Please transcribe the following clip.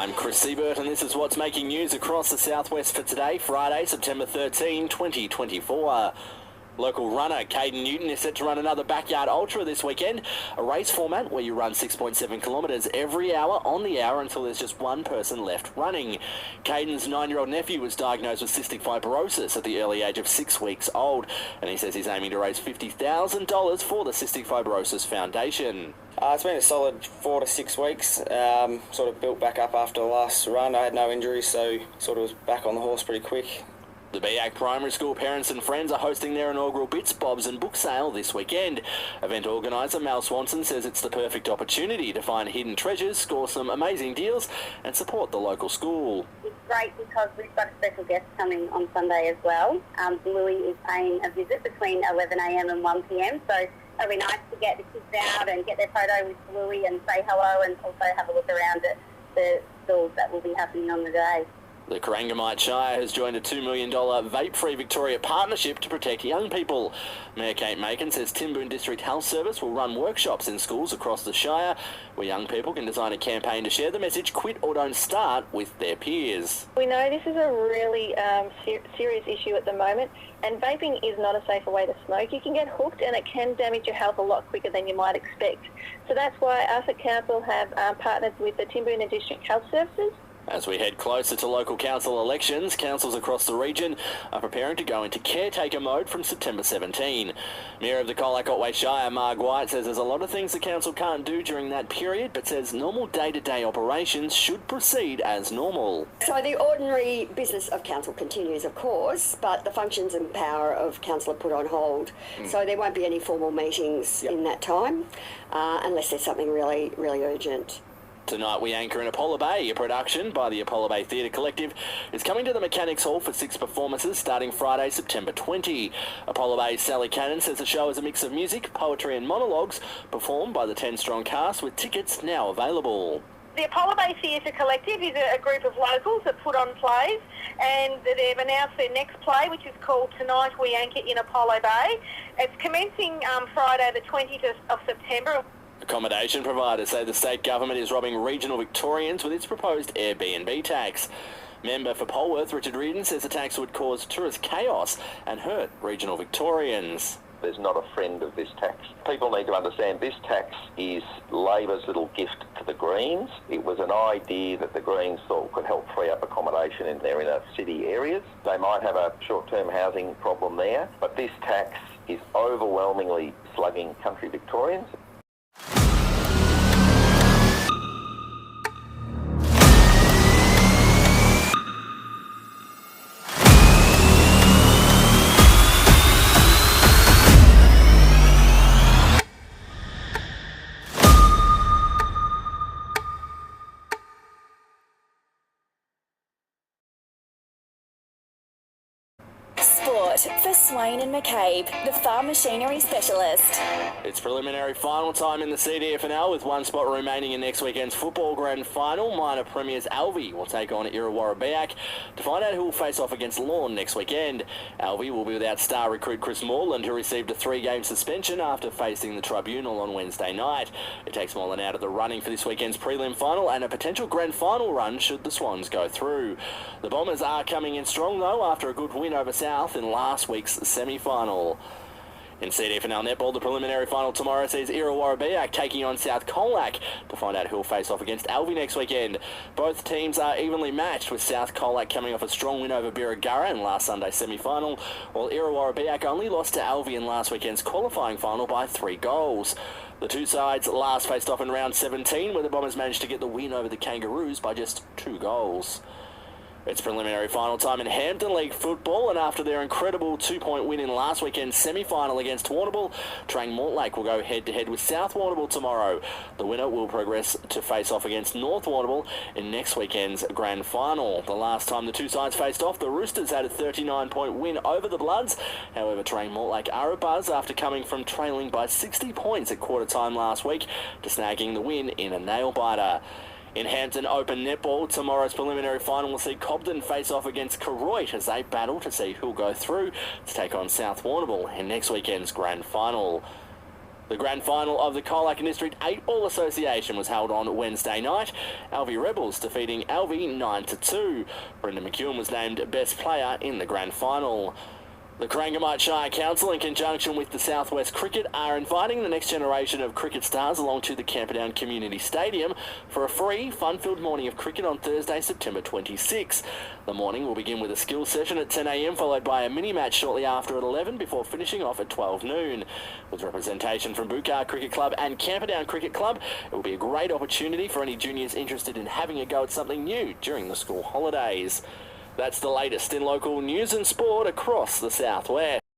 I'm Kris Seabert, and this is what's making news across the southwest for today, Friday, September 13, 2024. Local runner Caden Newton is set to run another backyard ultra this weekend, a race format where you run 6.7 kilometres every hour on the hour until there's just one person left running. Caden's 9-year-old nephew was diagnosed with cystic fibrosis at the early age of 6 weeks old, and he says he's aiming to raise $50,000 for the Cystic Fibrosis Foundation. It's been a solid 4 to 6 weeks, sort of built back up after the last run. I had no injuries, so sort of was back on the horse pretty quick. The BAC Primary School parents and friends are hosting their inaugural Bits, Bobs and book sale this weekend. Event organiser Mel Swanson says it's the perfect opportunity to find hidden treasures, score some amazing deals and support the local school. It's great because we've got a special guest coming on Sunday as well. Louis is paying a visit between 11 a.m. and 1 p.m, so it'll be nice to get the kids out and get their photo with Louis and say hello and also have a look around at the stalls that will be happening on the day. The Corangamite Shire has joined a $2 million Vape-Free Victoria partnership to protect young people. Mayor Kate Macon says Timboon District Health Service will run workshops in schools across the Shire where young people can design a campaign to share the message quit or don't start with their peers. We know this is a really serious issue at the moment, and vaping is not a safer way to smoke. You can get hooked and it can damage your health a lot quicker than you might expect. So that's why us at Council have partnered with the Timboon District Health Services. As we head closer to local council elections, councils across the region are preparing to go into caretaker mode from September 17. Mayor of the Colac-Otway Shire, Marg White, says there's a lot of things the council can't do during that period, but says normal day-to-day operations should proceed as normal. So the ordinary business of council continues, of course, but the functions and power of council are put on hold. So there won't be any formal meetings in that time, unless there's something really, really urgent. Tonight we anchor in Apollo Bay. A production by the Apollo Bay Theatre Collective is coming to the Mechanics Hall for 6 performances starting Friday, September 20. Apollo Bay's Sally Cannon says the show is a mix of music, poetry and monologues performed by the 10-strong cast with tickets now available. The Apollo Bay Theatre Collective is a group of locals that put on plays, and they've announced their next play, which is called Tonight We Anchor in Apollo Bay. It's commencing Friday the 20th of September. Accommodation providers say the state government is robbing regional Victorians with its proposed Airbnb tax. Member for Polworth, Richard Reardon, says the tax would cause tourist chaos and hurt regional Victorians. There's not a friend of this tax. People need to understand this tax is Labor's little gift to the Greens. It was an idea that the Greens thought could help free up accommodation in their inner city areas. They might have a short-term housing problem there, but this tax is overwhelmingly slugging country Victorians. Sport for Swain and McCabe, the farm machinery specialist. It's preliminary final time in the CDFNL with one spot remaining in next weekend's football grand final. Minor premiers Alvey will take on Illawarra Beac to find out who will face off against Lorne next weekend. Alvey will be without star recruit Chris Moreland, who received a 3-game suspension after facing the tribunal on Wednesday night. It takes Moreland out of the running for this weekend's prelim final and a potential grand final run should the Swans go through. The Bombers are coming in strong though after a good win over South in last week's semi-final. In CDFNL netball, the preliminary final tomorrow sees Illawarra Beac taking on South Colac to find out who will face off against Alvey next weekend. Both teams are evenly matched, with South Colac coming off a strong win over Birregurra in last Sunday's semi-final, while Illawarra Beac only lost to Alvey in last weekend's qualifying final by 3 goals. The two sides last faced off in round 17, where the Bombers managed to get the win over the Kangaroos by just 2 goals. It's preliminary final time in Hampton League football, and after their incredible 2-point win in last weekend's semi-final against Warrnambool, Trang Mortlake will go head-to-head with South Warrnambool tomorrow. The winner will progress to face off against North Warrnambool in next weekend's grand final. The last time the two sides faced off, the Roosters had a 39-point win over the Bloods. However, Trang Mortlake are a buzz after coming from trailing by 60 points at quarter time last week to snagging the win in a nail-biter. In Hampton Open Netball, tomorrow's preliminary final will see Cobden face off against Koroit as they battle to see who'll go through to take on South Warrnambool in next weekend's grand final. The grand final of the Colac District 8 Ball Association was held on Wednesday night. Alvey Rebels defeating Alvey 9-2. Brendan McEwen was named best player in the grand final. The Corangamite Shire Council, in conjunction with the Southwest Cricket, are inviting the next generation of cricket stars along to the Camperdown Community Stadium for a free, fun-filled morning of cricket on Thursday, September 26. The morning will begin with a skills session at 10 a.m, followed by a mini-match shortly after at 11, before finishing off at 12 noon. With representation from Bukar Cricket Club and Camperdown Cricket Club, it will be a great opportunity for any juniors interested in having a go at something new during the school holidays. That's the latest in local news and sport across the southwest.